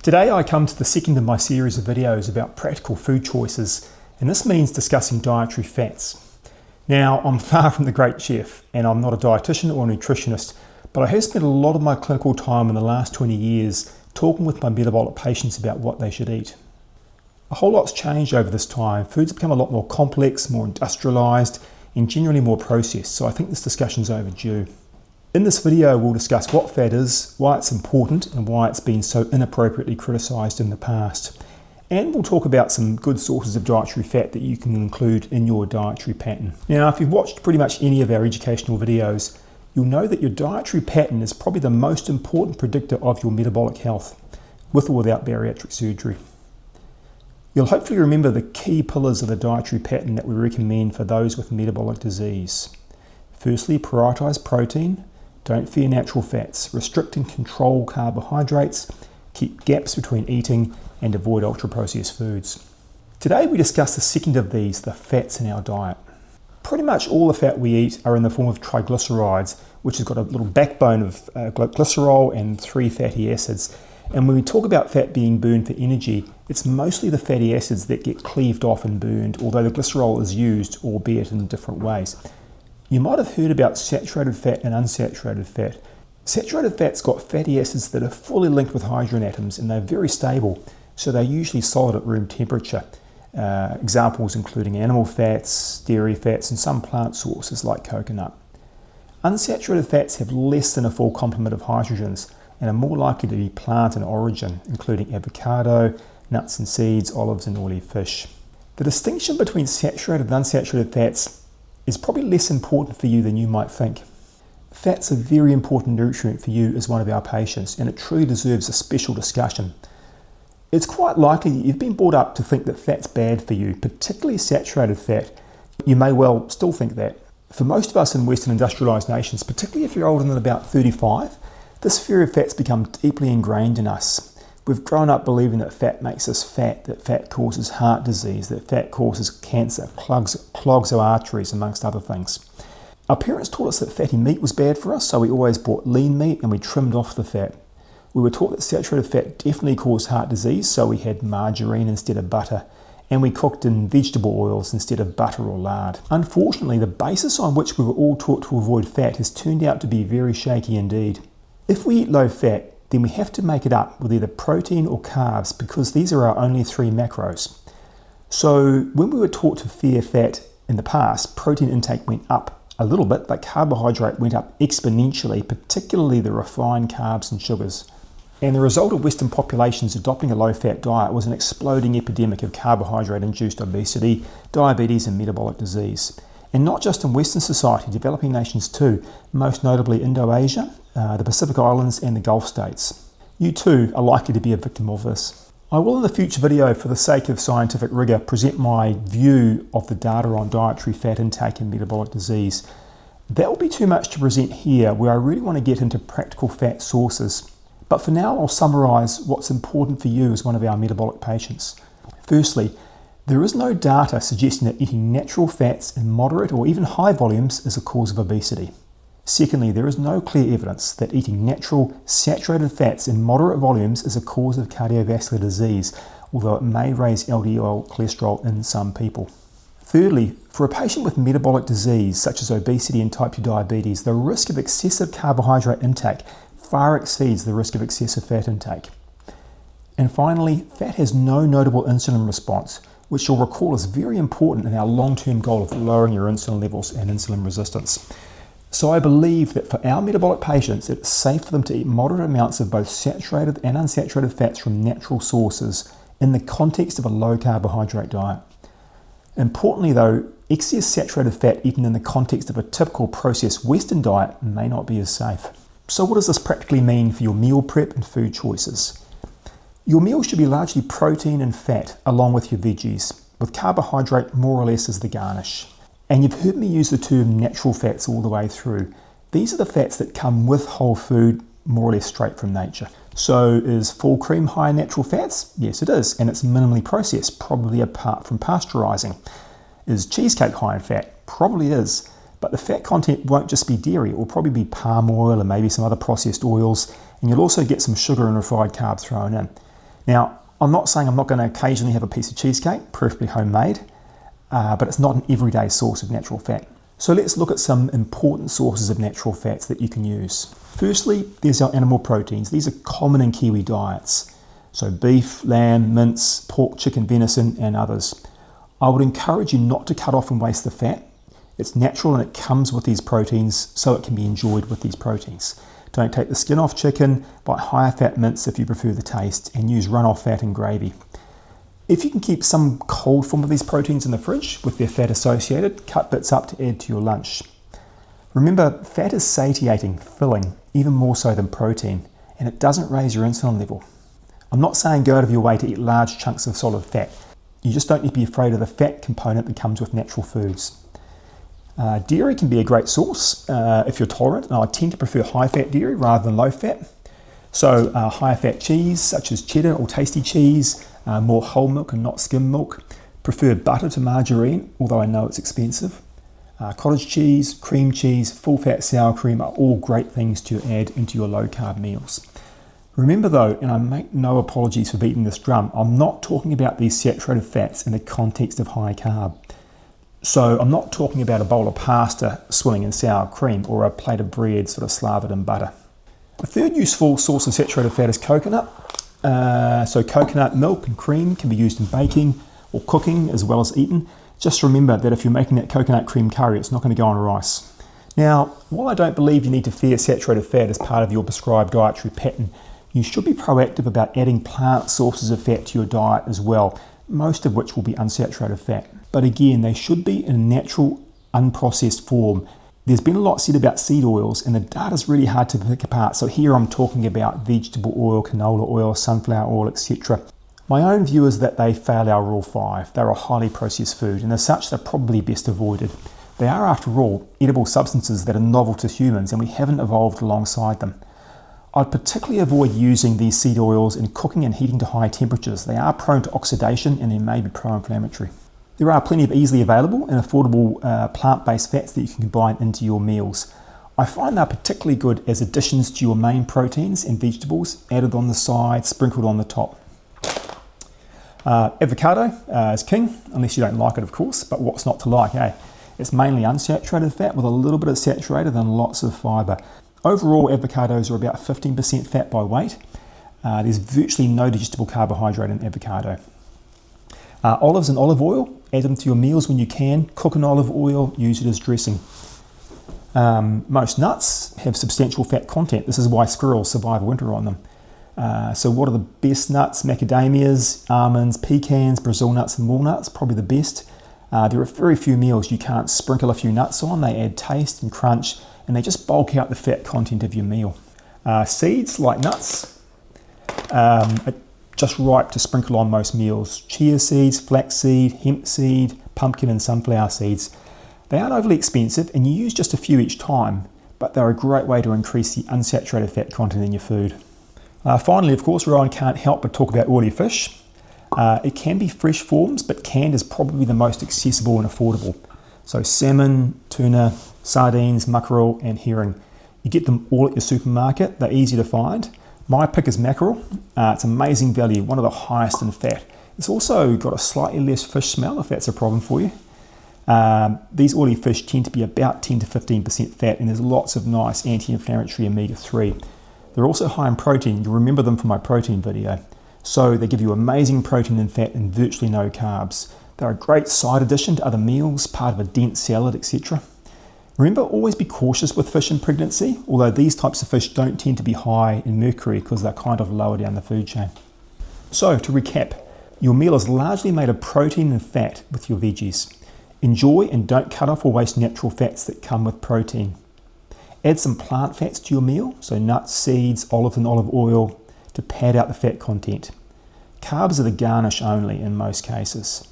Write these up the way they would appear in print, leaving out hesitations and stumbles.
Today I come to the second of my series of videos about practical food choices, and this means discussing dietary fats. Now, I'm far from the great chef, and I'm not a dietitian or a nutritionist, but I have spent a lot of my clinical time in the last 20 years talking with my metabolic patients about what they should eat. A whole lot's changed over this time. Foods have become a lot more complex, more industrialised, and generally more processed, so I think this discussion's overdue. In this video, we'll discuss what fat is, why it's important, and why it's been so inappropriately criticised in the past. And we'll talk about some good sources of dietary fat that you can include in your dietary pattern. Now, if you've watched pretty much any of our educational videos, you'll know that your dietary pattern is probably the most important predictor of your metabolic health, with or without bariatric surgery. You'll hopefully remember the key pillars of the dietary pattern that we recommend for those with metabolic disease. Firstly, prioritise protein. Don't fear natural fats. Restrict and control carbohydrates. Keep gaps between eating and avoid ultra-processed foods. Today we discuss the second of these, the fats in our diet. Pretty much all the fat we eat are in the form of triglycerides, which has got a little backbone of glycerol and 3 fatty acids. And when we talk about fat being burned for energy, it's mostly the fatty acids that get cleaved off and burned, although the glycerol is used, albeit in different ways. You might have heard about saturated fat and unsaturated fat. Saturated fat's got fatty acids that are fully linked with hydrogen atoms, and they're very stable, so they're usually solid at room temperature. Examples including animal fats, dairy fats, and some plant sources like coconut. Unsaturated fats have less than a full complement of hydrogens and are more likely to be plant in origin, including avocado, nuts and seeds, olives, and oily fish. The distinction between saturated and unsaturated fats is probably less important for you than you might think. Fat's a very important nutrient for you as one of our patients, and it truly deserves a special discussion. It's quite likely that you've been brought up to think that fat's bad for you, particularly saturated fat. You may well still think that. For most of us in Western industrialised nations, particularly if you're older than about 35, this fear of fat's become deeply ingrained in us. We've grown up believing that fat makes us fat, that fat causes heart disease, that fat causes cancer, clogs our arteries, amongst other things. Our parents taught us that fatty meat was bad for us, so we always bought lean meat and we trimmed off the fat. We were taught that saturated fat definitely caused heart disease, so we had margarine instead of butter, and we cooked in vegetable oils instead of butter or lard. Unfortunately, the basis on which we were all taught to avoid fat has turned out to be very shaky indeed. If we eat low fat, then we have to make it up with either protein or carbs, because these are our only 3 macros. So when we were taught to fear fat in the past, protein intake went up a little bit, but carbohydrate went up exponentially, particularly the refined carbs and sugars. And the result of Western populations adopting a low-fat diet was an exploding epidemic of carbohydrate-induced obesity, diabetes, and metabolic disease. And not just in Western society, developing nations too, most notably Indo-Asia, the Pacific Islands, and the Gulf states. You too are likely to be a victim of this. I will in the future video, for the sake of scientific rigour, present my view of the data on dietary fat intake and metabolic disease. That will be too much to present here, where I really want to get into practical fat sources. But for now, I'll summarise what's important for you as one of our metabolic patients. Firstly, there is no data suggesting that eating natural fats in moderate or even high volumes is a cause of obesity. Secondly, there is no clear evidence that eating natural saturated fats in moderate volumes is a cause of cardiovascular disease, although it may raise LDL cholesterol in some people. Thirdly, for a patient with metabolic disease such as obesity and type 2 diabetes, the risk of excessive carbohydrate intake far exceeds the risk of excessive fat intake. And finally, fat has no notable insulin response, which you'll recall is very important in our long-term goal of lowering your insulin levels and insulin resistance. So I believe that for our metabolic patients, it's safe for them to eat moderate amounts of both saturated and unsaturated fats from natural sources in the context of a low carbohydrate diet. Importantly though, excess saturated fat eaten in the context of a typical processed Western diet may not be as safe. So what does this practically mean for your meal prep and food choices? Your meal should be largely protein and fat along with your veggies, with carbohydrate more or less as the garnish. And you've heard me use the term natural fats all the way through. These are the fats that come with whole food, more or less straight from nature. So is full cream high in natural fats? Yes, it is, and it's minimally processed, probably apart from pasteurizing. Is cheesecake high in fat? Probably is, but the fat content won't just be dairy. It will probably be palm oil and maybe some other processed oils, and you'll also get some sugar and refined carbs thrown in. Now, I'm not saying I'm not going to occasionally have a piece of cheesecake, preferably homemade, but it's not an everyday source of natural fat. So let's look at some important sources of natural fats that you can use. Firstly, there's our animal proteins. These are common in Kiwi diets. So beef, lamb, mince, pork, chicken, venison, and others. I would encourage you not to cut off and waste the fat. It's natural and it comes with these proteins, so it can be enjoyed with these proteins. Don't take the skin off chicken, buy higher fat mince if you prefer the taste, and use runoff fat in gravy. If you can keep some cold form of these proteins in the fridge with their fat associated, cut bits up to add to your lunch. Remember, fat is satiating, filling, even more so than protein, and it doesn't raise your insulin level. I'm not saying go out of your way to eat large chunks of solid fat. You just don't need to be afraid of the fat component that comes with natural foods. Dairy can be a great source if you're tolerant, and I tend to prefer high-fat dairy rather than low-fat. So higher-fat cheese, such as cheddar or tasty cheese, more whole milk and not skim milk. Prefer butter to margarine, although I know it's expensive. Cottage cheese, cream cheese, full-fat sour cream are all great things to add into your low-carb meals. Remember though, and I make no apologies for beating this drum, I'm not talking about these saturated fats in the context of high carb. So I'm not talking about a bowl of pasta swimming in sour cream or a plate of bread sort of slathered in butter. The third useful source of saturated fat is coconut. So coconut milk and cream can be used in baking or cooking as well as eaten. Just remember that if you're making that coconut cream curry, it's not going to go on rice. Now, while I don't believe you need to fear saturated fat as part of your prescribed dietary pattern, you should be proactive about adding plant sources of fat to your diet as well, most of which will be unsaturated fat. But again, they should be in a natural, unprocessed form. There's been a lot said about seed oils, and the data's really hard to pick apart. So here I'm talking about vegetable oil, canola oil, sunflower oil, etc. My own view is that they fail our Rule 5. They're a highly processed food, and as such, they're probably best avoided. They are, after all, edible substances that are novel to humans, and we haven't evolved alongside them. I'd particularly avoid using these seed oils in cooking and heating to high temperatures. They are prone to oxidation, and they may be pro-inflammatory. There are plenty of easily available and affordable plant-based fats that you can combine into your meals. I find they're particularly good as additions to your main proteins and vegetables, added on the side, sprinkled on the top. Avocado is king, unless you don't like it, of course, but what's not to like, eh? It's mainly unsaturated fat with a little bit of saturated and lots of fibre. Overall, avocados are about 15% fat by weight. There's virtually no digestible carbohydrate in avocado. Olives and olive oil, add them to your meals when you can. Cook in olive oil, use it as dressing. Most nuts have substantial fat content. This is why squirrels survive winter on them. So what are the best nuts? Macadamias, almonds, pecans, Brazil nuts and walnuts, probably the best. There are very few meals you can't sprinkle a few nuts on. They add taste and crunch, and they just bulk out the fat content of your meal. Seeds, like nuts, are just ripe to sprinkle on most meals. Chia seeds, flaxseed, hemp seed, pumpkin and sunflower seeds. They aren't overly expensive, and you use just a few each time, but they're a great way to increase the unsaturated fat content in your food. Finally, of course, Rowan can't help but talk about oily fish. It can be fresh forms, but canned is probably the most accessible and affordable. So salmon, tuna, sardines, mackerel and herring. You get them all at your supermarket. They're easy to find. My pick is mackerel. It's amazing value, one of the highest in fat. It's also got a slightly less fish smell, if that's a problem for you. These oily fish tend to be about 10 to 15% fat, and there's lots of nice anti-inflammatory omega-3. They're also high in protein. You'll remember them from my protein video. So they give you amazing protein and fat and virtually no carbs. They're a great side addition to other meals, part of a dense salad, etc. Remember, always be cautious with fish in pregnancy, although these types of fish don't tend to be high in mercury because they're kind of lower down the food chain. So to recap, your meal is largely made of protein and fat with your veggies. Enjoy and don't cut off or waste natural fats that come with protein. Add some plant fats to your meal, so nuts, seeds, olives and olive oil to pad out the fat content. Carbs are the garnish only in most cases.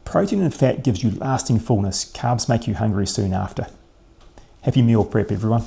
Protein and fat gives you lasting fullness. Carbs make you hungry soon after. Happy meal prep, everyone.